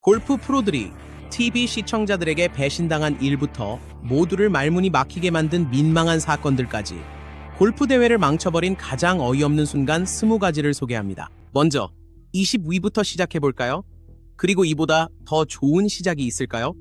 골프 프로들이 TV 시청자들에게 배신당한 일부터 모두를 말문이 막히게 만든 민망한 사건들까지 골프 대회를 망쳐버린 가장 어이없는 순간 20가지를 소개합니다. 먼저 20위부터 시작해볼까요? 그리고 이보다 더 좋은 시작이 있을까요?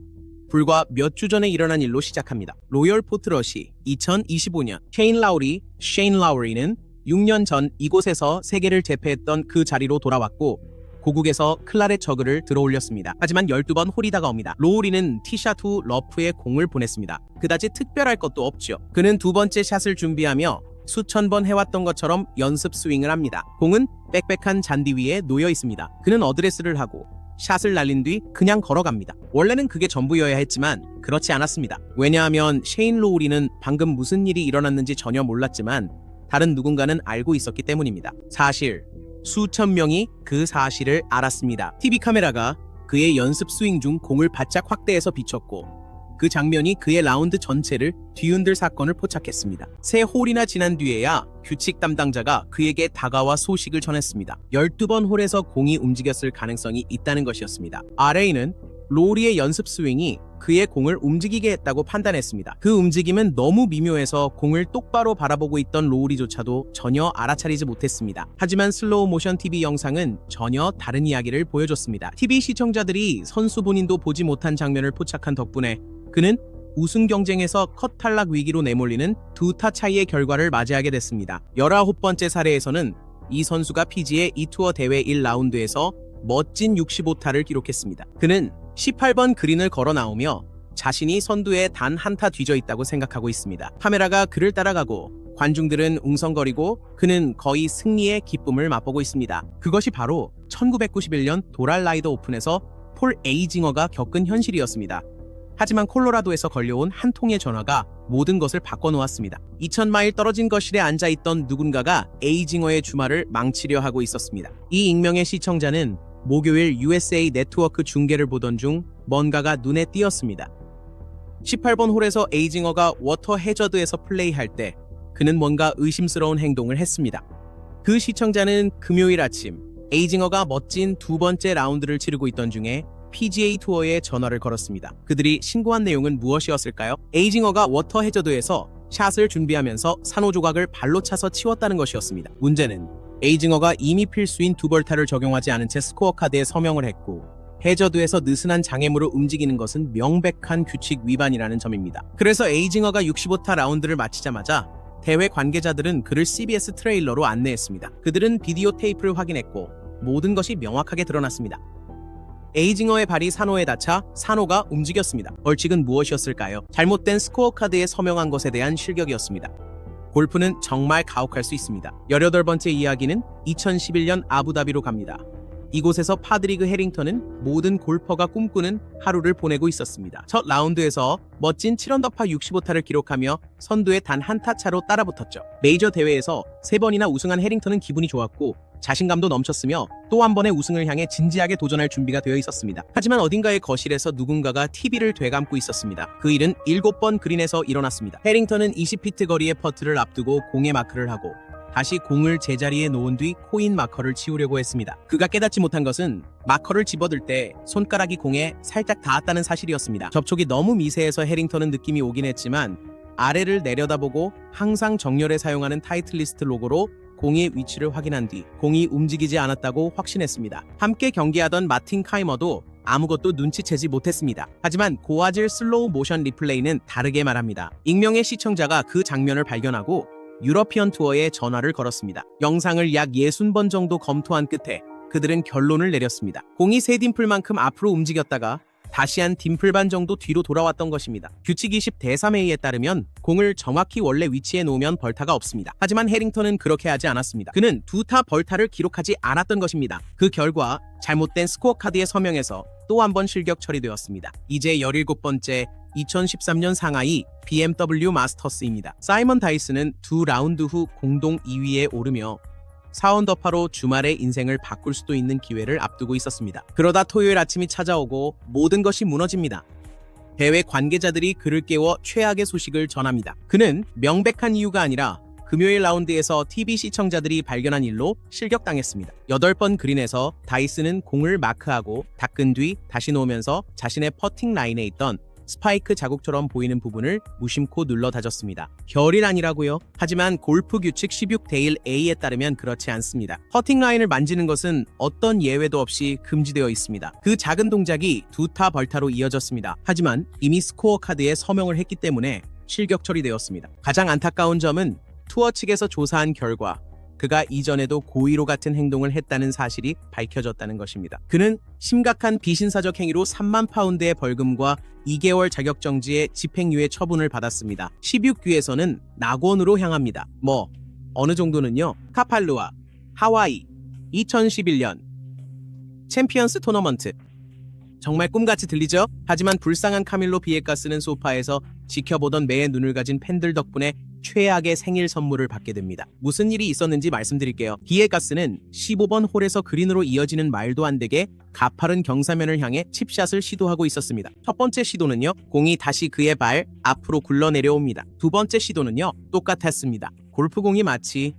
불과 몇 주 전에 일어난 일로 시작합니다. 로열 포트러시 2025년 셰인 라우리는 6년 전 이곳에서 세계를 제패했던 그 자리로 돌아왔고 고국에서 클라렛 저그를 들어올렸습니다. 하지만 12번 홀이 다가옵니다. 로우리는 티샷 후 러프에 공을 보냈습니다. 그다지 특별할 것도 없죠. 그는 두 번째 샷을 준비하며 수천 번 해왔던 것처럼 연습 스윙을 합니다. 공은 빽빽한 잔디 위에 놓여 있습니다. 그는 어드레스를 하고 샷을 날린 뒤 그냥 걸어갑니다. 원래는 그게 전부여야 했지만 그렇지 않았습니다. 왜냐하면 셰인 로우리는 방금 무슨 일이 일어났는지 전혀 몰랐지만 다른 누군가는 알고 있었기 때문입니다. 사실 수천 명이 그 사실을 알았습니다. TV 카메라가 그의 연습 스윙 중 공을 바짝 확대해서 비췄고 그 장면이 그의 라운드 전체를 뒤흔들 사건을 포착했습니다. 세 홀이나 지난 뒤에야 규칙 담당자가 그에게 다가와 소식을 전했습니다. 12번 홀에서 공이 움직였을 가능성이 있다는 것이었습니다. RA는 로우리의 연습 스윙이 그의 공을 움직이게 했다고 판단했습니다. 그 움직임은 너무 미묘해서 공을 똑바로 바라보고 있던 로우리조차도 전혀 알아차리지 못했습니다. 하지만 슬로우 모션 TV 영상은 전혀 다른 이야기를 보여줬습니다. TV 시청자들이 선수 본인도 보지 못한 장면을 포착한 덕분에 그는 우승 경쟁에서 컷 탈락 위기로 내몰리는 2타 차이의 결과를 맞이하게 됐습니다. 19번째 사례에서는 이 선수가 PGA 이 투어 대회 1라운드에서 멋진 65타를 기록했습니다. 그는 18번 그린을 걸어 나오며 자신이 선두에 단 한 타 뒤져 있다고 생각하고 있습니다. 카메라가 그를 따라가고 관중들은 웅성거리고 그는 거의 승리의 기쁨을 맛보고 있습니다. 그것이 바로 1991년 도랄라이더 오픈에서 폴 에이징어가 겪은 현실이었습니다. 하지만 콜로라도에서 걸려온 한 통의 전화가 모든 것을 바꿔놓았습니다. 2000마일 떨어진 거실에 앉아있던 누군가가 에이징어의 주말을 망치려 하고 있었습니다. 이 익명의 시청자는 목요일 USA 네트워크 중계를 보던 중 뭔가가 눈에 띄었습니다. 18번 홀에서 에이징어가 워터 해저드에서 플레이할 때 그는 뭔가 의심스러운 행동을 했습니다. 그 시청자는 금요일 아침 에이징어가 멋진 두 번째 라운드를 치르고 있던 중에 PGA 투어에 전화를 걸었습니다. 그들이 신고한 내용은 무엇이었을까요? 에이징어가 워터 해저드에서 샷을 준비하면서 산호 조각을 발로 차서 치웠다는 것이었습니다. 문제는 에이징어가 이미 필수인 두벌타를 적용하지 않은 채 스코어 카드에 서명을 했고 해저드에서 느슨한 장애물을 움직이는 것은 명백한 규칙 위반이라는 점입니다. 그래서 에이징어가 65타 라운드를 마치자마자 대회 관계자들은 그를 CBS 트레일러로 안내했습니다. 그들은 비디오 테이프를 확인했고 모든 것이 명확하게 드러났습니다. 에이징어의 발이 산호에 닿자 산호가 움직였습니다. 벌칙은 무엇이었을까요? 잘못된 스코어 카드에 서명한 것에 대한 실격이었습니다. 골프는 정말 가혹할 수 있습니다. 18번째 이야기는 2011년 아부다비로 갑니다. 이곳에서 파드리그 해링턴은 모든 골퍼가 꿈꾸는 하루를 보내고 있었습니다. 첫 라운드에서 멋진 7언더파 65타를 기록하며 선두에 단 한 타 차로 따라붙었죠. 메이저 대회에서 3번이나 우승한 해링턴은 기분이 좋았고 자신감도 넘쳤으며 또 한 번의 우승을 향해 진지하게 도전할 준비가 되어 있었습니다. 하지만 어딘가의 거실에서 누군가가 TV를 되감고 있었습니다. 그 일은 7번 그린에서 일어났습니다. 해링턴은 20피트 거리의 퍼트를 앞두고 공에 마크를 하고 다시 공을 제자리에 놓은 뒤 코인 마커를 치우려고 했습니다. 그가 깨닫지 못한 것은 마커를 집어들 때 손가락이 공에 살짝 닿았다는 사실이었습니다. 접촉이 너무 미세해서 해링턴은 느낌이 오긴 했지만 아래를 내려다보고 항상 정렬에 사용하는 타이틀리스트 로고로 공의 위치를 확인한 뒤 공이 움직이지 않았다고 확신했습니다. 함께 경기하던 마틴 카이머도 아무것도 눈치채지 못했습니다. 하지만 고화질 슬로우 모션 리플레이는 다르게 말합니다. 익명의 시청자가 그 장면을 발견하고 유러피언 투어에 전화를 걸었습니다. 영상을 약 60번 정도 검토한 끝에 그들은 결론을 내렸습니다. 공이 세 딤플만큼 앞으로 움직였다가 다시 한 딤플 반 정도 뒤로 돌아왔던 것입니다. 규칙 20 대3A에 따르면 공을 정확히 원래 위치에 놓으면 벌타가 없습니다. 하지만 해링턴은 그렇게 하지 않았습니다. 그는 2타 벌타를 기록하지 않았던 것입니다. 그 결과 잘못된 스코어 카드에 서명해서 또 한 번 실격 처리되었습니다. 이제 17번째 2013년 상하이 BMW 마스터스입니다. 사이먼 다이슨은 두 라운드 후 공동 2위에 오르며 4언더파로 주말의 인생을 바꿀 수도 있는 기회를 앞두고 있었습니다. 그러다 토요일 아침이 찾아오고 모든 것이 무너집니다. 대회 관계자들이 그를 깨워 최악의 소식을 전합니다. 그는 명백한 이유가 아니라 금요일 라운드에서 TV 시청자들이 발견한 일로 실격당했습니다. 8번 그린에서 다이슨은 공을 마크하고 닦은 뒤 다시 놓으면서 자신의 퍼팅 라인에 있던 스파이크 자국처럼 보이는 부분을 무심코 눌러 다졌습니다. 별일 아니라고요? 하지만 골프 규칙 16-1A에 따르면 그렇지 않습니다. 퍼팅 라인을 만지는 것은 어떤 예외도 없이 금지되어 있습니다. 그 작은 동작이 두 타 벌타로 이어졌습니다. 하지만 이미 스코어 카드에 서명을 했기 때문에 실격 처리되었습니다. 가장 안타까운 점은 투어 측에서 조사한 결과 그가 이전에도 고의로 같은 행동을 했다는 사실이 밝혀졌다는 것입니다. 그는 심각한 비신사적 행위로 3만 파운드의 벌금과 2개월 자격정지의 집행유예 처분을 받았습니다. 16규에서는 낙원으로 향합니다. 어느 정도는요. 카팔루아, 하와이, 2011년 챔피언스 토너먼트. 정말 꿈같이 들리죠? 하지만 불쌍한 카밀로 비에가스는 소파에서 지켜보던 매의 눈을 가진 팬들 덕분에 최악의 생일 선물을 받게 됩니다. 무슨 일이 있었는지 말씀드릴게요. 비에가스는 15번 홀에서 그린으로 이어지는 말도 안 되게 가파른 경사면을 향해 칩샷을 시도하고 있었습니다. 첫 번째 시도는요, 공이 다시 그의 발 앞으로 굴러 내려옵니다. 두 번째 시도는요, 똑같았습니다. 골프공이 마치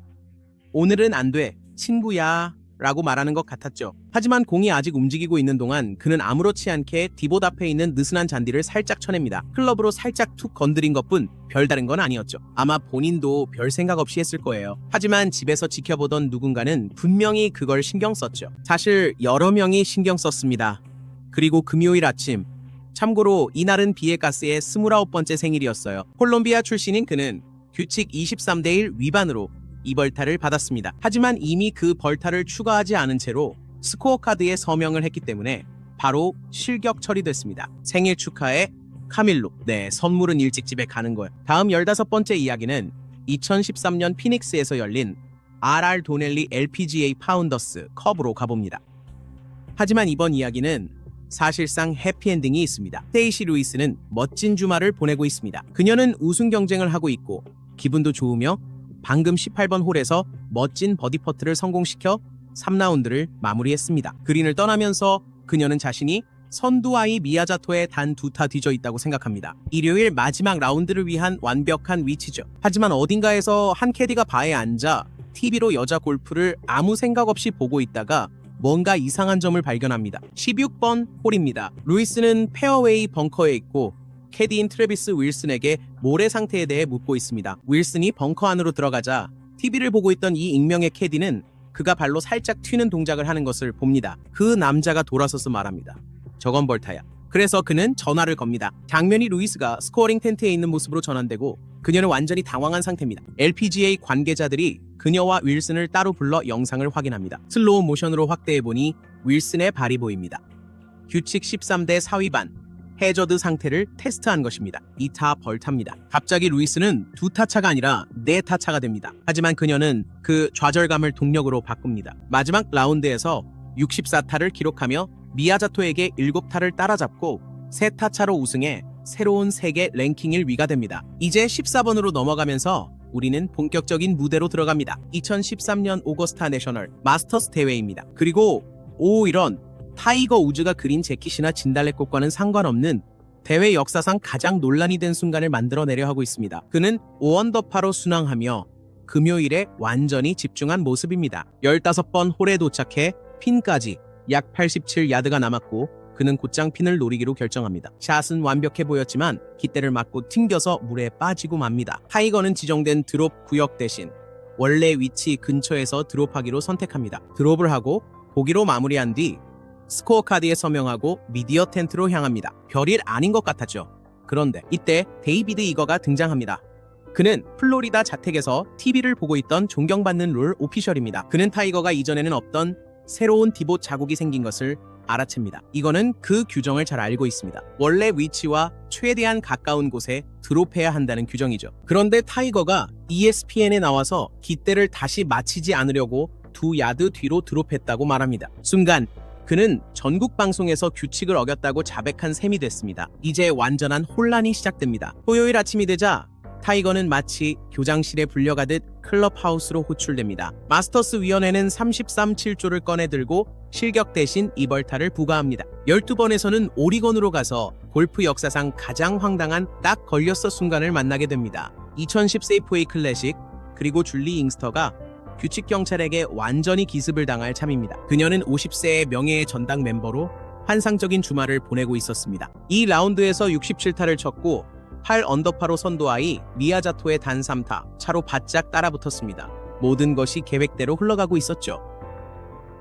오늘은 안 돼, 친구야 라고 말하는 것 같았죠. 하지만 공이 아직 움직이고 있는 동안 그는 아무렇지 않게 디봇 앞에 있는 느슨한 잔디를 살짝 쳐냅니다. 클럽으로 살짝 툭 건드린 것뿐 별다른 건 아니었죠. 아마 본인도 별 생각 없이 했을 거예요. 하지만 집에서 지켜보던 누군가는 분명히 그걸 신경 썼죠. 사실 여러 명이 신경 썼습니다. 그리고 금요일 아침, 참고로 이날은 비에가스의 29번째 생일이었어요. 콜롬비아 출신인 그는 규칙 23-1 위반으로 이 벌타를 받았습니다. 하지만 이미 그 벌타를 추가하지 않은 채로 스코어 카드에 서명을 했기 때문에 바로 실격 처리됐습니다. 생일 축하해 카밀로. 네, 선물은 일찍 집에 가는 거예요. 다음 15번째 이야기는 2013년 피닉스에서 열린 RR 도넬리 LPGA 파운더스 컵으로 가봅니다. 하지만 이번 이야기는 사실상 해피엔딩이 있습니다. 스테이시 루이스는 멋진 주말을 보내고 있습니다. 그녀는 우승 경쟁을 하고 있고 기분도 좋으며 방금 18번 홀에서 멋진 버디 퍼트를 성공시켜 3라운드를 마무리했습니다. 그린을 떠나면서 그녀는 자신이 선두아이 미야자토에 단 2타 뒤져 있다고 생각합니다. 일요일 마지막 라운드를 위한 완벽한 위치죠. 하지만 어딘가에서 한 캐디가 바에 앉아 TV로 여자 골프를 아무 생각 없이 보고 있다가 뭔가 이상한 점을 발견합니다. 16번 홀입니다. 루이스는 페어웨이 벙커에 있고 캐디인 트래비스 윌슨에게 모래 상태에 대해 묻고 있습니다. 윌슨이 벙커 안으로 들어가자 TV를 보고 있던 이 익명의 캐디는 그가 발로 살짝 튀는 동작을 하는 것을 봅니다. 그 남자가 돌아서서 말합니다. 저건 벌타야. 그래서 그는 전화를 겁니다. 장면이 루이스가 스코어링 텐트에 있는 모습으로 전환되고 그녀는 완전히 당황한 상태입니다. LPGA 관계자들이 그녀와 윌슨을 따로 불러 영상을 확인합니다. 슬로우 모션으로 확대해보니 윌슨의 발이 보입니다. 규칙 13-4 위반. 해저드 상태를 테스트한 것입니다. 2타 벌타입니다. 갑자기 루이스는 2타 차가 아니라 4타 차가 됩니다. 하지만 그녀는 그 좌절감을 동력으로 바꿉니다. 마지막 라운드에서 64타를 기록하며 미야자토에게 7타를 따라잡고 3타 차로 우승해 새로운 세계 랭킹 1위가 됩니다. 이제 14번으로 넘어가면서 우리는 본격적인 무대로 들어갑니다. 2013년 오거스타 내셔널 마스터스 대회입니다. 그리고 이런 타이거 우즈가 그린 재킷이나 진달래꽃과는 상관없는 대회 역사상 가장 논란이 된 순간을 만들어내려 하고 있습니다. 그는 5언더파로 순항하며 금요일에 완전히 집중한 모습입니다. 15번 홀에 도착해 핀까지 약 87야드가 남았고 그는 곧장 핀을 노리기로 결정합니다. 샷은 완벽해 보였지만 깃대를 맞고 튕겨서 물에 빠지고 맙니다. 타이거는 지정된 드롭 구역 대신 원래 위치 근처에서 드롭하기로 선택합니다. 드롭을 하고 보기로 마무리한 뒤 스코어 카드에 서명하고 미디어 텐트로 향합니다. 별일 아닌 것 같았죠. 그런데 이때 데이비드 이거가 등장합니다. 그는 플로리다 자택에서 TV를 보고 있던 존경받는 롤 오피셜입니다. 그는 타이거가 이전에는 없던 새로운 디봇 자국이 생긴 것을 알아챕니다. 이거는 그 규정을 잘 알고 있습니다. 원래 위치와 최대한 가까운 곳에 드롭해야 한다는 규정이죠. 그런데 타이거가 ESPN에 나와서 깃대를 다시 맞히지 않으려고 2야드 뒤로 드롭했다고 말합니다. 순간 그는 전국 방송에서 규칙을 어겼다고 자백한 셈이 됐습니다. 이제 완전한 혼란이 시작됩니다. 토요일 아침이 되자 타이거는 마치 교장실에 불려가듯 클럽하우스로 호출됩니다. 마스터스 위원회는 33-7조를 꺼내 들고 실격 대신 이벌타를 부과합니다. 12번에서는 오리건으로 가서 골프 역사상 가장 황당한 딱 걸렸어 순간을 만나게 됩니다. 2010 세이프웨이 클래식 그리고 줄리 잉스터가 규칙 경찰에게 완전히 기습을 당할 참입니다. 그녀는 50세의 명예의 전당 멤버로 환상적인 주말을 보내고 있었습니다. 이 라운드에서 67타를 쳤고 8 언더파로 선도하이 미야자토의 단 3타, 차로 바짝 따라붙었습니다. 모든 것이 계획대로 흘러가고 있었죠.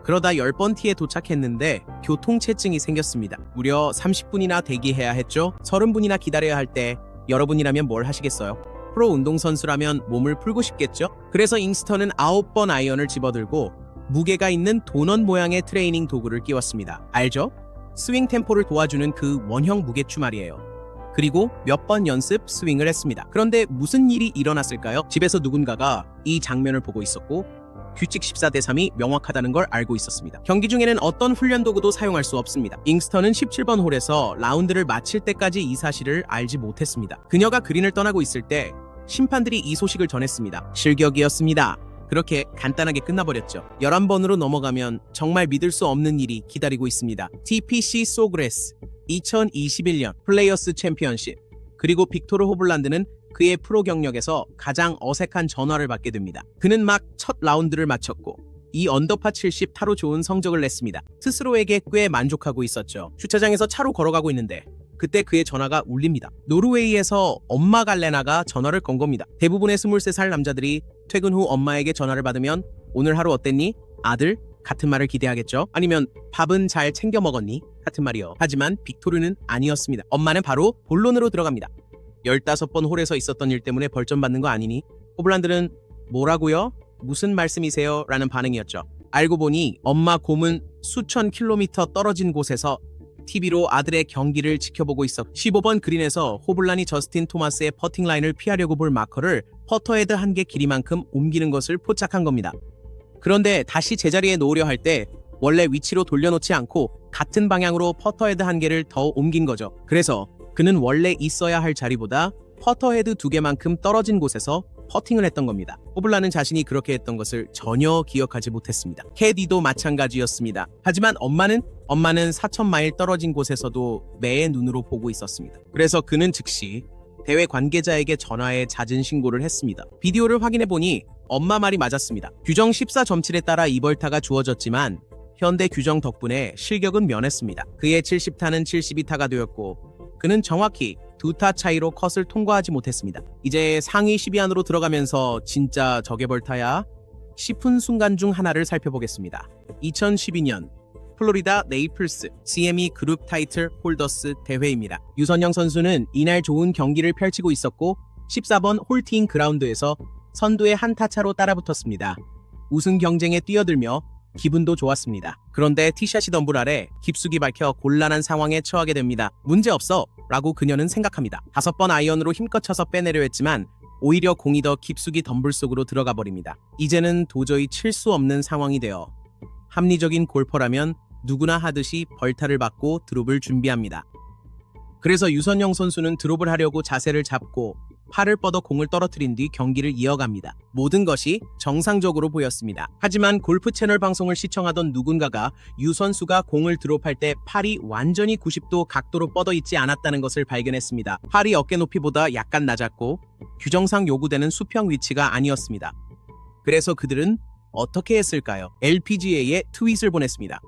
그러다 10번 티에 도착했는데 교통체증이 생겼습니다. 무려 30분이나 대기해야 했죠. 30분이나 기다려야 할 때 여러분이라면 뭘 하시겠어요? 프로 운동선수라면 몸을 풀고 싶겠죠? 그래서 잉스터는 9번 아이언을 집어들고 무게가 있는 도넛 모양의 트레이닝 도구를 끼웠습니다. 알죠? 스윙 템포를 도와주는 그 원형 무게추 말이에요. 그리고 몇 번 연습 스윙을 했습니다. 그런데 무슨 일이 일어났을까요? 집에서 누군가가 이 장면을 보고 있었고 규칙 14대 3이 명확하다는 걸 알고 있었습니다. 경기 중에는 어떤 훈련 도구도 사용할 수 없습니다. 잉스터는 17번 홀에서 라운드를 마칠 때까지 이 사실을 알지 못했습니다. 그녀가 그린을 떠나고 있을 때 심판들이 이 소식을 전했습니다. 실격이었습니다. 그렇게 간단하게 끝나버렸죠. 11번으로 넘어가면 정말 믿을 수 없는 일이 기다리고 있습니다. TPC 소그레스 2021년 플레이어스 챔피언십, 그리고 빅토르 호블란드는 그의 프로 경력에서 가장 어색한 전화를 받게 됩니다. 그는 막 첫 라운드를 마쳤고 이 언더파 70 타로 좋은 성적을 냈습니다. 스스로에게 꽤 만족하고 있었죠. 주차장에서 차로 걸어가고 있는데 그때 그의 전화가 울립니다. 노르웨이에서 엄마 갈레나가 전화를 건 겁니다. 대부분의 23살 남자들이 퇴근 후 엄마에게 전화를 받으면 오늘 하루 어땠니? 아들? 같은 말을 기대하겠죠. 아니면 밥은 잘 챙겨 먹었니? 같은 말이요. 하지만 빅토르는 아니었습니다. 엄마는 바로 본론으로 들어갑니다. 15번 홀에서 있었던 일 때문에 벌점 받는 거 아니니? 호블란드는 뭐라고요? 무슨 말씀이세요? 라는 반응이었죠. 알고 보니 엄마 곰은 수천 킬로미터 떨어진 곳에서 TV로 아들의 경기를 지켜보고 있어 15번 그린에서 호블란이 저스틴 토마스의 퍼팅 라인을 피하려고 볼 마커를 퍼터헤드 한 개 길이만큼 옮기는 것을 포착한 겁니다. 그런데 다시 제자리에 놓으려 할 때 원래 위치로 돌려놓지 않고 같은 방향으로 퍼터헤드 한 개를 더 옮긴 거죠. 그래서 그는 원래 있어야 할 자리보다 퍼터헤드 2개만큼 떨어진 곳에서 퍼팅을 했던 겁니다. 호블란은 자신이 그렇게 했던 것을 전혀 기억하지 못했습니다. 캐디도 마찬가지였습니다. 하지만 엄마는 4,000마일 떨어진 곳에서도 매의 눈으로 보고 있었습니다. 그래서 그는 즉시 대회 관계자에게 전화해 잦은 신고를 했습니다. 비디오를 확인해 보니 엄마 말이 맞았습니다. 규정 14.7에 따라 이벌타가 주어졌지만 현대 규정 덕분에 실격은 면했습니다. 그의 70타는 72타가 되었고 그는 정확히 2타 차이로 컷을 통과하지 못했습니다. 이제 상위 10위 안으로 들어가면서 진짜 저게 벌타야? 싶은 순간 중 하나를 살펴보겠습니다. 2012년 플로리다 네이플스 CME 그룹 타이틀 홀더스 대회입니다. 유선영 선수는 이날 좋은 경기를 펼치고 있었고 14번 홀팅 그라운드에서 선두의 한타 차로 따라붙었습니다. 우승 경쟁에 뛰어들며 기분도 좋았습니다. 그런데 티샷이 덤불 아래 깊숙이 밝혀 곤란한 상황에 처하게 됩니다. 문제없어 라고 그녀는 생각합니다. 5번 아이언으로 힘껏 쳐서 빼내려 했지만 오히려 공이 더 깊숙이 덤불 속으로 들어가 버립니다. 이제는 도저히 칠 수 없는 상황이 되어 합리적인 골퍼라면 누구나 하듯이 벌타를 받고 드롭을 준비합니다. 그래서 유선영 선수는 드롭을 하려고 자세를 잡고 팔을 뻗어 공을 떨어뜨린 뒤 경기를 이어갑니다. 모든 것이 정상적으로 보였습니다. 하지만 골프 채널 방송을 시청하던 누군가가 유 선수가 공을 드롭할 때 팔이 완전히 90도 각도로 뻗어 있지 않았다는 것을 발견했습니다. 팔이 어깨 높이보다 약간 낮았고 규정상 요구되는 수평 위치가 아니었습니다. 그래서 그들은 어떻게 했을까요? LPGA에 트윗을 보냈습니다.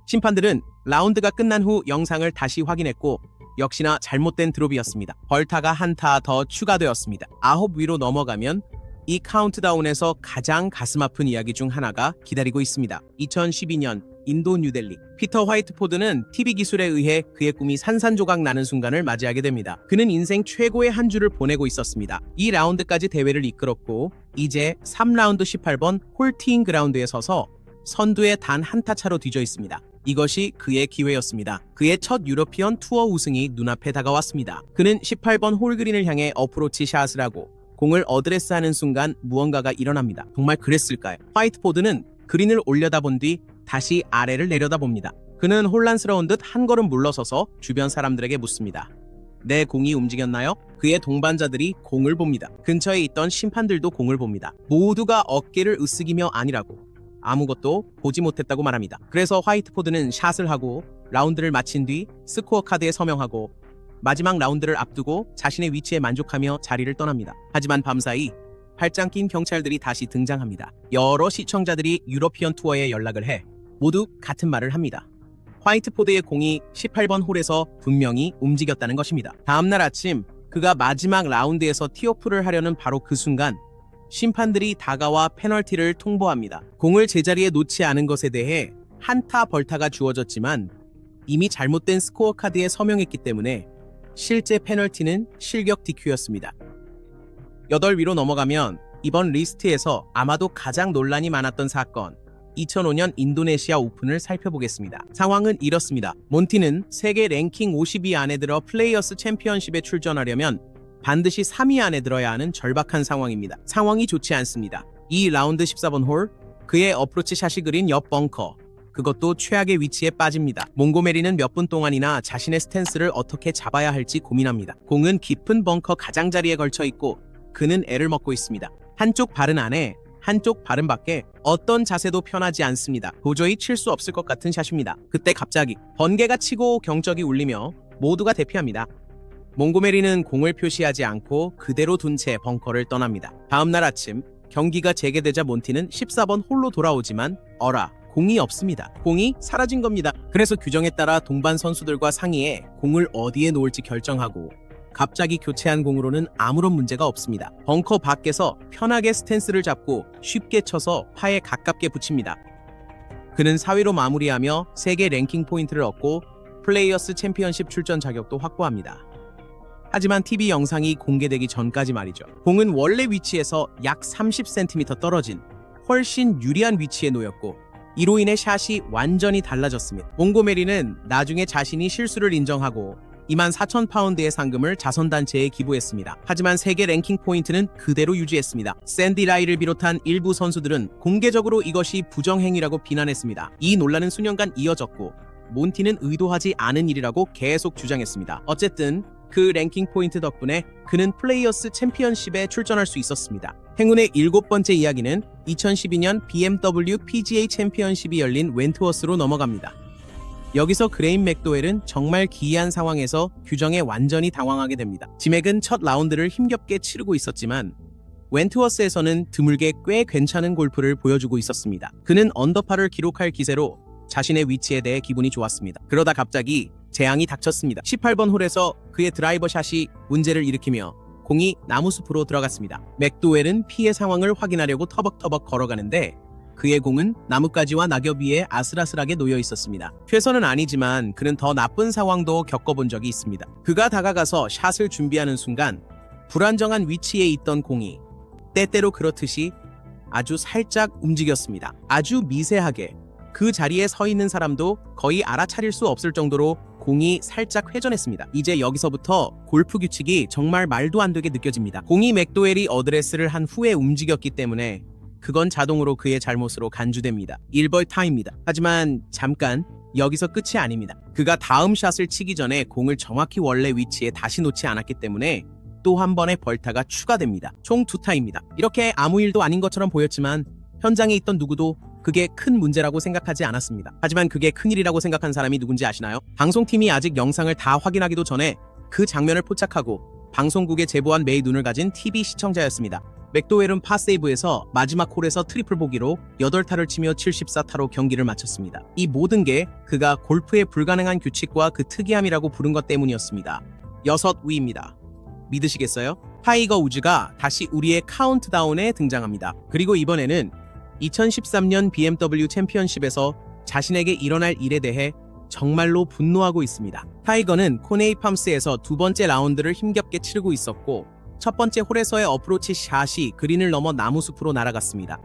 심판들은 라운드가 끝난 후 영상을 다시 확인했고 역시나 잘못된 드롭이었습니다. 벌타가 한타 더 추가되었습니다. 9 위로 넘어가면 이 카운트다운에서 가장 가슴 아픈 이야기 중 하나가 기다리고 있습니다. 2012년 인도 뉴델리 피터 화이트포드는 TV 기술에 의해 그의 꿈이 산산조각 나는 순간을 맞이하게 됩니다. 그는 인생 최고의 한 주를 보내고 있었습니다. 이 라운드까지 대회를 이끌었고 이제 3라운드 18번 홀팅 그라운드에 서서 선두에 단 한타 차로 뒤져 있습니다. 이것이 그의 기회였습니다. 그의 첫 유러피언 투어 우승이 눈앞에 다가왔습니다. 그는 18번 홀그린을 향해 어프로치 샷을 하고 공을 어드레스하는 순간 무언가가 일어납니다. 정말 그랬을까요? 화이트포드는 그린을 올려다본 뒤 다시 아래를 내려다봅니다. 그는 혼란스러운 듯 한 걸음 물러서서 주변 사람들에게 묻습니다. 내 공이 움직였나요? 그의 동반자들이 공을 봅니다. 근처에 있던 심판들도 공을 봅니다. 모두가 어깨를 으쓱이며 아니라고 아무것도 보지 못했다고 말합니다. 그래서 화이트포드는 샷을 하고 라운드를 마친 뒤 스코어 카드에 서명하고 마지막 라운드를 앞두고 자신의 위치에 만족하며 자리를 떠납니다. 하지만 밤사이 팔짱 낀 경찰들이 다시 등장합니다. 여러 시청자들이 유러피언 투어에 연락을 해 모두 같은 말을 합니다. 화이트포드의 공이 18번 홀에서 분명히 움직였다는 것입니다. 다음날 아침 그가 마지막 라운드에서 티오프를 하려는 바로 그 순간 심판들이 다가와 페널티를 통보합니다. 공을 제자리에 놓지 않은 것에 대해 한타 벌타가 주어졌지만 이미 잘못된 스코어 카드에 서명했기 때문에 실제 페널티는 실격 DQ였습니다. 8위로 넘어가면 이번 리스트에서 아마도 가장 논란이 많았던 사건 2005년 인도네시아 오픈을 살펴보겠습니다. 상황은 이렇습니다. 몬티는 세계 랭킹 50위 안에 들어 플레이어스 챔피언십에 출전하려면 반드시 3위 안에 들어야 하는 절박한 상황입니다. 상황이 좋지 않습니다. 이 라운드 14번 홀 그의 어프로치 샷이 그린 옆 벙커 그것도 최악의 위치에 빠집니다. 몽고메리는 몇 분 동안이나 자신의 스탠스를 어떻게 잡아야 할지 고민합니다. 공은 깊은 벙커 가장자리에 걸쳐 있고 그는 애를 먹고 있습니다. 한쪽 발은 안에 한쪽 발은 밖에 어떤 자세도 편하지 않습니다. 도저히 칠 수 없을 것 같은 샷입니다. 그때 갑자기 번개가 치고 경적이 울리며 모두가 대피합니다. 몽고메리는 공을 표시하지 않고 그대로 둔 채 벙커를 떠납니다. 다음날 아침 경기가 재개되자 몬티는 14번 홀로 돌아오지만 공이 없습니다. 공이 사라진 겁니다. 그래서 규정에 따라 동반 선수들과 상의해 공을 어디에 놓을지 결정하고 갑자기 교체한 공으로는 아무런 문제가 없습니다. 벙커 밖에서 편하게 스탠스를 잡고 쉽게 쳐서 파에 가깝게 붙입니다. 그는 4위로 마무리하며 세계 랭킹 포인트를 얻고 플레이어스 챔피언십 출전 자격도 확보합니다. 하지만 TV 영상이 공개되기 전까지 말이죠. 공은 원래 위치에서 약 30cm 떨어진 훨씬 유리한 위치에 놓였고 이로 인해 샷이 완전히 달라졌습니다. 몽고메리는 나중에 자신이 실수를 인정하고 24,000파운드의 상금을 자선단체에 기부했습니다. 하지만 세계 랭킹 포인트는 그대로 유지했습니다. 샌디 라이를 비롯한 일부 선수들은 공개적으로 이것이 부정행위라고 비난했습니다. 이 논란은 수년간 이어졌고 몬티는 의도하지 않은 일이라고 계속 주장했습니다. 어쨌든 그 랭킹 포인트 덕분에 그는 플레이어스 챔피언십에 출전할 수 있었습니다. 행운의 7번째 이야기는 2012년 BMW PGA 챔피언십이 열린 웬트워스로 넘어갑니다. 여기서 그레임 맥도웰은 정말 기이한 상황에서 규정에 완전히 당황하게 됩니다. 지맥은 첫 라운드를 힘겹게 치르고 있었지만 웬트워스에서는 드물게 꽤 괜찮은 골프를 보여주고 있었습니다. 그는 언더파를 기록할 기세로 자신의 위치에 대해 기분이 좋았습니다. 그러다 갑자기 재앙이 닥쳤습니다. 18번 홀에서 그의 드라이버 샷이 문제를 일으키며 공이 나무숲으로 들어갔습니다. 맥도웰은 피해 상황을 확인하려고 터벅터벅 걸어가는데 그의 공은 나뭇가지와 낙엽 위에 아슬아슬하게 놓여 있었습니다. 최선은 아니지만 그는 더 나쁜 상황도 겪어본 적이 있습니다. 그가 다가가서 샷을 준비하는 순간 불안정한 위치에 있던 공이 때때로 그렇듯이 아주 살짝 움직였습니다. 아주 미세하게 그 자리에 서 있는 사람도 거의 알아차릴 수 없을 정도로 공이 살짝 회전했습니다. 이제 여기서부터 골프 규칙이 정말 말도 안 되게 느껴집니다. 공이 맥도웰이 어드레스를 한 후에 움직였기 때문에 그건 자동으로 그의 잘못으로 간주됩니다. 1벌 타입니다. 하지만 잠깐 여기서 끝이 아닙니다. 그가 다음 샷을 치기 전에 공을 정확히 원래 위치에 다시 놓지 않았기 때문에 또 한 번의 벌타가 추가됩니다. 총 2타입니다. 이렇게 아무 일도 아닌 것처럼 보였지만 현장에 있던 누구도 그게 큰 문제라고 생각하지 않았습니다. 하지만 그게 큰일이라고 생각한 사람이 누군지 아시나요? 방송팀이 아직 영상을 다 확인하기도 전에 그 장면을 포착하고 방송국에 제보한 매의 눈을 가진 TV 시청자였습니다. 맥도웰은 파세이브에서 마지막 홀에서 트리플 보기로 8타를 치며 74타로 경기를 마쳤습니다. 이 모든 게 그가 골프의 불가능한 규칙과 그 특이함이라고 부른 것 때문이었습니다. 6위입니다. 믿으시겠어요? 타이거 우즈가 다시 우리의 카운트다운에 등장합니다. 그리고 이번에는 2013년 BMW 챔피언십에서 자신에게 일어날 일에 대해 정말로 분노하고 있습니다. 타이거는 코네이 팜스에서 두 번째 라운드를 힘겹게 치르고 있었고 첫 번째 홀에서의 어프로치 샷이 그린을 넘어 나무숲으로 날아갔습니다.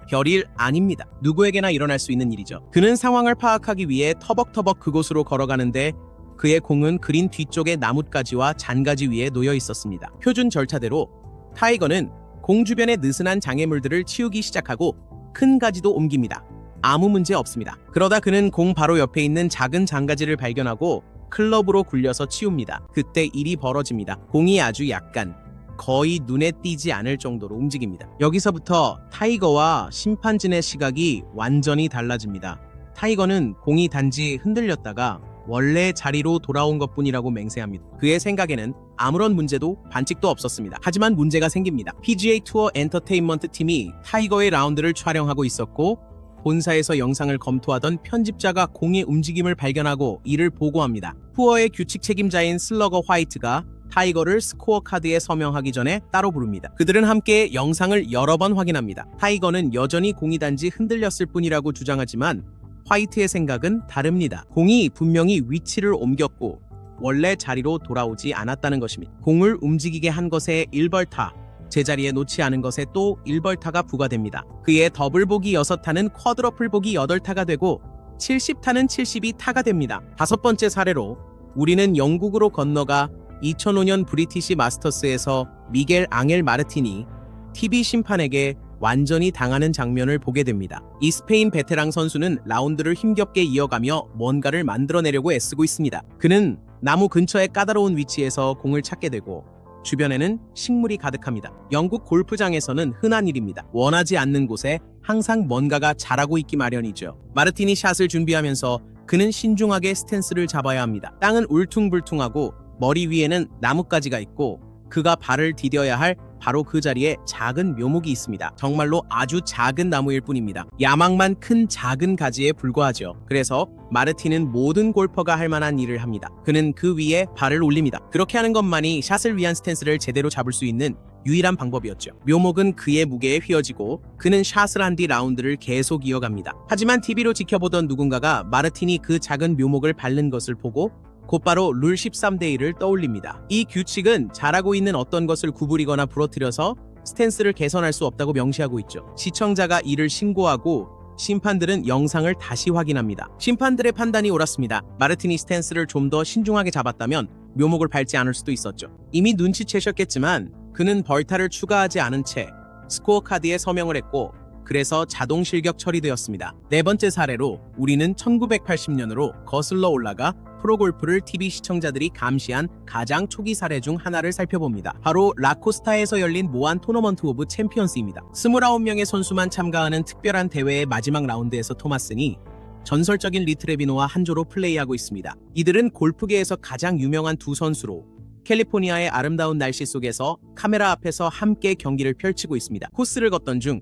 별일 아닙니다. 누구에게나 일어날 수 있는 일이죠. 그는 상황을 파악하기 위해 터벅터벅 그곳으로 걸어가는데 그의 공은 그린 뒤쪽의 나뭇가지와 잔가지 위에 놓여 있었습니다. 표준 절차대로 타이거는 공 주변의 느슨한 장애물들을 치우기 시작하고 큰 가지도 옮깁니다. 아무 문제 없습니다. 그러다 그는 공 바로 옆에 있는 작은 장가지를 발견하고 클럽으로 굴려서 치웁니다. 그때 일이 벌어집니다. 공이 아주 약간 거의 눈에 띄지 않을 정도로 움직입니다. 여기서부터 타이거와 심판진의 시각이 완전히 달라집니다. 타이거는 공이 단지 흔들렸다가 원래 자리로 돌아온 것뿐이라고 맹세합니다. 그의 생각에는 아무런 문제도 반칙도 없었습니다. 하지만 문제가 생깁니다. PGA 투어 엔터테인먼트 팀이 타이거의 라운드를 촬영하고 있었고 본사에서 영상을 검토하던 편집자가 공의 움직임을 발견하고 이를 보고합니다. 투어의 규칙 책임자인 슬러거 화이트가 타이거를 스코어 카드에 서명하기 전에 따로 부릅니다. 그들은 함께 영상을 여러 번 확인합니다. 타이거는 여전히 공이 단지 흔들렸을 뿐이라고 주장하지만 화이트의 생각은 다릅니다. 공이 분명히 위치를 옮겼고 원래 자리로 돌아오지 않았다는 것입니다. 공을 움직이게 한 것에 1벌타, 제자리에 놓지 않은 것에 또 1벌타가 부과됩니다. 그의 더블보기 6타는 쿼드러플 보기 8타가 되고 70타는 72타가 됩니다. 다섯 번째 사례로 우리는 영국으로 건너가 2005년 브리티시 마스터스에서 미겔 앙헬 마르티니 TV 심판에게 완전히 당하는 장면을 보게 됩니다. 이 스페인 베테랑 선수는 라운드를 힘겹게 이어가며 뭔가를 만들어내려고 애쓰고 있습니다. 그는 나무 근처의 까다로운 위치에서 공을 찾게 되고 주변에는 식물이 가득합니다. 영국 골프장에서는 흔한 일입니다. 원하지 않는 곳에 항상 뭔가가 자라고 있기 마련이죠. 마르티니 샷을 준비하면서 그는 신중하게 스탠스를 잡아야 합니다. 땅은 울퉁불퉁하고 머리 위에는 나뭇가지가 있고 그가 발을 디뎌야 할 바로 그 자리에 작은 묘목이 있습니다. 정말로 아주 작은 나무일 뿐입니다. 야망만 큰 작은 가지에 불과하죠. 그래서 마르틴은 모든 골퍼가 할 만한 일을 합니다. 그는 그 위에 발을 올립니다. 그렇게 하는 것만이 샷을 위한 스탠스를 제대로 잡을 수 있는 유일한 방법이었죠. 묘목은 그의 무게에 휘어지고 그는 샷을 한 뒤 라운드를 계속 이어갑니다. 하지만 TV로 지켜보던 누군가가 마르틴이 그 작은 묘목을 밟는 것을 보고 곧바로 룰 13대1을 떠올립니다. 이 규칙은 잘하고 있는 어떤 것을 구부리거나 부러뜨려서 스탠스를 개선할 수 없다고 명시하고 있죠. 시청자가 이를 신고하고 심판들은 영상을 다시 확인합니다. 심판들의 판단이 옳았습니다. 마르티니 스탠스를 좀 더 신중하게 잡았다면 묘목을 밟지 않을 수도 있었죠. 이미 눈치채셨겠지만 그는 벌타를 추가하지 않은 채 스코어 카드에 서명을 했고 그래서 자동 실격 처리되었습니다. 네 번째 사례로 우리는 1980년으로 거슬러 올라가 프로골프를 TV 시청자들이 감시한 가장 초기 사례 중 하나를 살펴봅니다. 바로 라코스타에서 열린 모안 토너먼트 오브 챔피언스입니다. 29명의 선수만 참가하는 특별한 대회의 마지막 라운드에서 토마슨이 전설적인 리트레비노와 한 조로 플레이하고 있습니다. 이들은 골프계에서 가장 유명한 두 선수로 캘리포니아의 아름다운 날씨 속에서 카메라 앞에서 함께 경기를 펼치고 있습니다. 코스를 걷던 중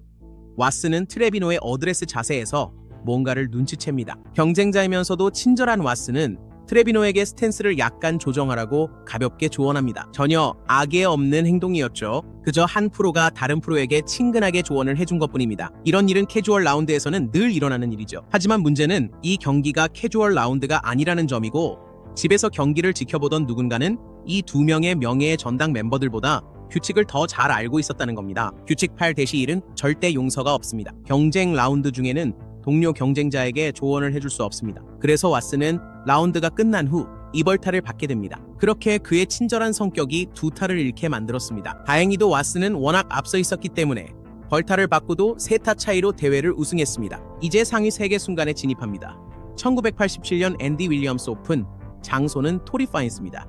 왓슨은 트레비노의 어드레스 자세에서 뭔가를 눈치챕니다. 경쟁자이면서도 친절한 왓슨은 트레비노에게 스탠스를 약간 조정하라고 가볍게 조언합니다. 전혀 악에 없는 행동이었죠. 그저 한 프로가 다른 프로에게 친근하게 조언을 해준 것뿐입니다. 이런 일은 캐주얼 라운드에서는 늘 일어나는 일이죠. 하지만 문제는 이 경기가 캐주얼 라운드가 아니라는 점이고 집에서 경기를 지켜보던 누군가는 이 두 명의 명예의 전당 멤버들보다 규칙을 더 잘 알고 있었다는 겁니다. 규칙 8-1은 절대 용서가 없습니다. 경쟁 라운드 중에는 동료 경쟁자에게 조언을 해줄 수 없습니다. 그래서 왓슨은 라운드가 끝난 후 2벌타를 받게 됩니다. 그렇게 그의 친절한 성격이 2타를 잃게 만들었습니다. 다행히도 왓슨은 워낙 앞서 있었기 때문에 벌타를 받고도 3타 차이로 대회를 우승했습니다. 이제 상위 3개 순간에 진입합니다. 1987년 앤디 윌리엄스 오픈, 장소는 토리 파인스입니다.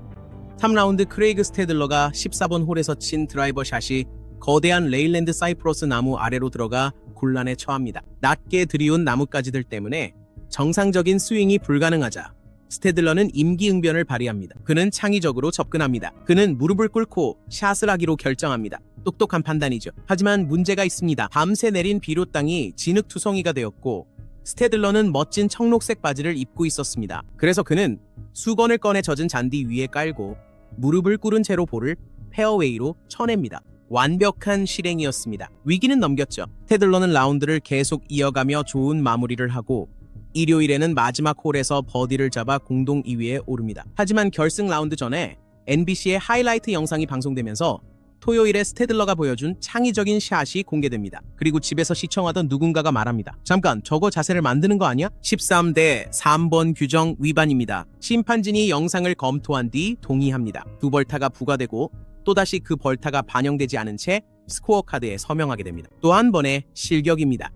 3라운드 크레이그 스테들러가 14번 홀에서 친 드라이버 샷이 거대한 레일랜드 사이프러스 나무 아래로 들어가 곤란에 처합니다. 낮게 들이운 나뭇가지들 때문에 정상적인 스윙이 불가능하자 스테들러는 임기응변을 발휘합니다. 그는 창의적으로 접근합니다. 그는 무릎을 꿇고 샷을 하기로 결정합니다. 똑똑한 판단이죠. 하지만 문제가 있습니다. 밤새 내린 비료 땅이 진흙투성이가 되었고 스테들러는 멋진 청록색 바지를 입고 있었습니다. 그래서 그는 수건을 꺼내 젖은 잔디 위에 깔고 무릎을 꿇은 채로 볼을 페어웨이로 쳐냅니다. 완벽한 실행이었습니다. 위기는 넘겼죠. 스테들러는 라운드를 계속 이어가며 좋은 마무리를 하고 일요일에는 마지막 홀에서 버디를 잡아 공동 2위에 오릅니다. 하지만 결승 라운드 전에 NBC의 하이라이트 영상이 방송되면서 토요일에 스테들러가 보여준 창의적인 샷이 공개됩니다. 그리고 집에서 시청하던 누군가가 말합니다. 잠깐, 저거 자세를 만드는 거 아니야? 13대3번 규정 위반입니다. 심판진이 영상을 검토한 뒤 동의합니다. 2벌타가 부과되고 또다시 그 벌타가 반영되지 않은 채 스코어 카드에 서명하게 됩니다. 또 한 번의 실격입니다.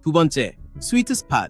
두 번째, 스위트 스팟.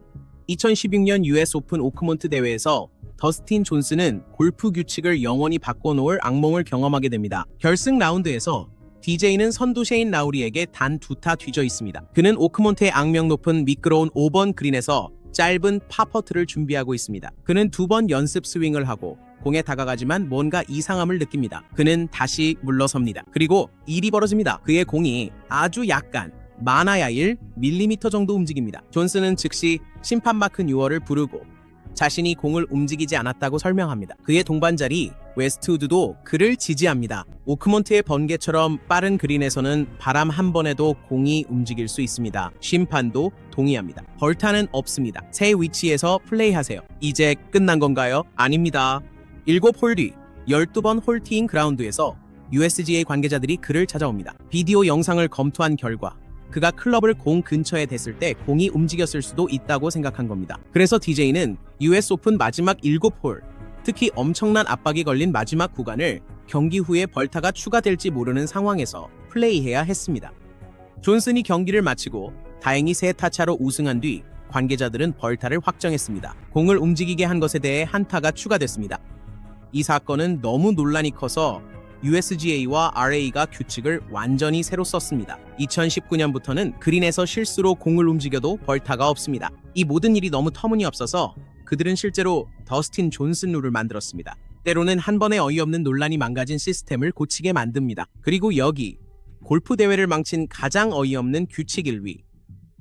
2016년 US 오픈 오크몬트 대회에서 더스틴 존슨은 골프 규칙을 영원히 바꿔놓을 악몽을 경험하게 됩니다. 결승 라운드에서 DJ는 선두 셰인 라우리에게 단 2타 뒤져 있습니다. 그는 오크몬트의 악명 높은 미끄러운 5번 그린에서 짧은 파퍼트를 준비하고 있습니다. 그는 2번 연습 스윙을 하고 공에 다가가지만 뭔가 이상함을 느낍니다. 그는 다시 물러섭니다. 그리고 일이 벌어집니다. 그의 공이 아주 약간 많아야 1mm 정도 움직입니다. 존슨은 즉시 심판 마크 뉴얼을 부르고 자신이 공을 움직이지 않았다고 설명합니다. 그의 동반자리 웨스트우드도 그를 지지합니다. 오크몬트의 번개처럼 빠른 그린에서는 바람 한 번에도 공이 움직일 수 있습니다. 심판도 동의합니다. 벌타는 없습니다. 새 위치에서 플레이하세요. 이제 끝난 건가요? 아닙니다. 7홀 뒤 12번 홀티잉 그라운드에서 USGA 관계자들이 그를 찾아옵니다. 비디오 영상을 검토한 결과 그가 클럽을 공 근처에 댔을 때 공이 움직였을 수도 있다고 생각한 겁니다. 그래서 DJ는 US 오픈 마지막 7홀, 특히 엄청난 압박이 걸린 마지막 구간을 경기 후에 벌타가 추가될지 모르는 상황에서 플레이해야 했습니다. 존슨이 경기를 마치고 다행히 3타차로 우승한 뒤 관계자들은 벌타를 확정했습니다. 공을 움직이게 한 것에 대해 한타가 추가됐습니다. 이 사건은 너무 논란이 커서 USGA와 RA가 규칙을 완전히 새로 썼습니다. 2019년부터는 그린에서 실수로 공을 움직여도 벌타가 없습니다. 이 모든 일이 너무 터무니없어서 그들은 실제로 더스틴 존슨 룰을 만들었습니다. 때로는 한 번에 어이없는 논란이 망가진 시스템을 고치게 만듭니다. 그리고 여기 골프 대회를 망친 가장 어이없는 규칙 1위.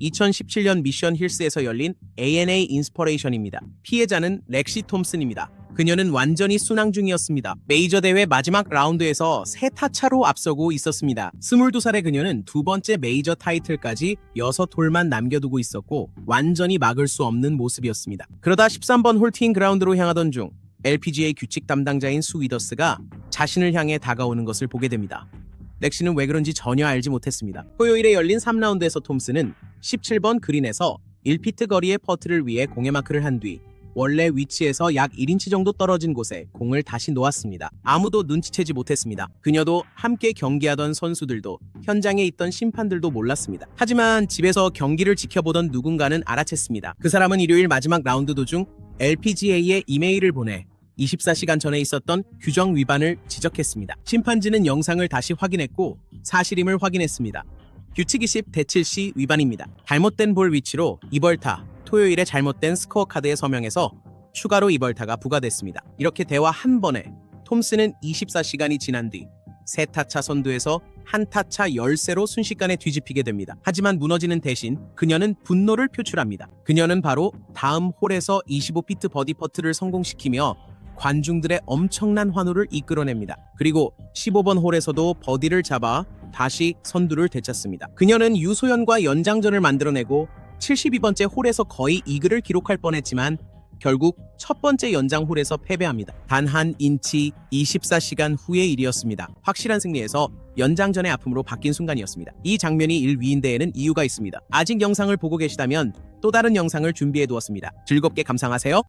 2017년 미션 힐스에서 열린 ANA 인스퍼레이션입니다. 피해자는 렉시 톰슨입니다. 그녀는 완전히 순항 중이었습니다. 메이저 대회 마지막 라운드에서 3타차로 앞서고 있었습니다. 22살의 그녀는 2번째 메이저 타이틀까지 6홀만 남겨두고 있었고 완전히 막을 수 없는 모습이었습니다. 그러다 13번 홀티잉 그라운드로 향하던 중 LPGA 규칙 담당자인 수 위더스가 자신을 향해 다가오는 것을 보게 됩니다. 렉시는 왜 그런지 전혀 알지 못했습니다. 토요일에 열린 3라운드에서 톰슨은 17번 그린에서 1피트 거리의 퍼트를 위해 공에 마크를 한 뒤 원래 위치에서 약 1인치 정도 떨어진 곳에 공을 다시 놓았습니다. 아무도 눈치채지 못했습니다. 그녀도 함께 경기하던 선수들도 현장에 있던 심판들도 몰랐습니다. 하지만 집에서 경기를 지켜보던 누군가는 알아챘습니다. 그 사람은 일요일 마지막 라운드 도중 LPGA에 이메일을 보내 24시간 전에 있었던 규정 위반을 지적했습니다. 심판진은 영상을 다시 확인했고 사실임을 확인했습니다. 규칙 20 대7C 위반입니다. 잘못된 볼 위치로 이벌타, 토요일에 잘못된 스코어 카드에 서명해서 추가로 이벌타가 부과됐습니다. 이렇게 대화 한 번에 톰슨은 24시간이 지난 뒤 3타차 선두에서 1타차 열세로 순식간에 뒤집히게 됩니다. 하지만 무너지는 대신 그녀는 분노를 표출합니다. 그녀는 바로 다음 홀에서 25피트 버디 퍼트를 성공시키며 관중들의 엄청난 환호를 이끌어냅니다. 그리고 15번 홀에서도 버디를 잡아 다시 선두를 되찾습니다. 그녀는 유소연과 연장전을 만들어내고 72번째 홀에서 거의 이글을 기록할 뻔했지만 결국 첫 번째 연장 홀에서 패배합니다. 단 한 인치 24시간 후의 일이었습니다. 확실한 승리에서 연장전의 아픔으로 바뀐 순간이었습니다. 이 장면이 일위인 데에는 이유가 있습니다. 아직 영상을 보고 계시다면 또 다른 영상을 준비해 두었습니다. 즐겁게 감상하세요.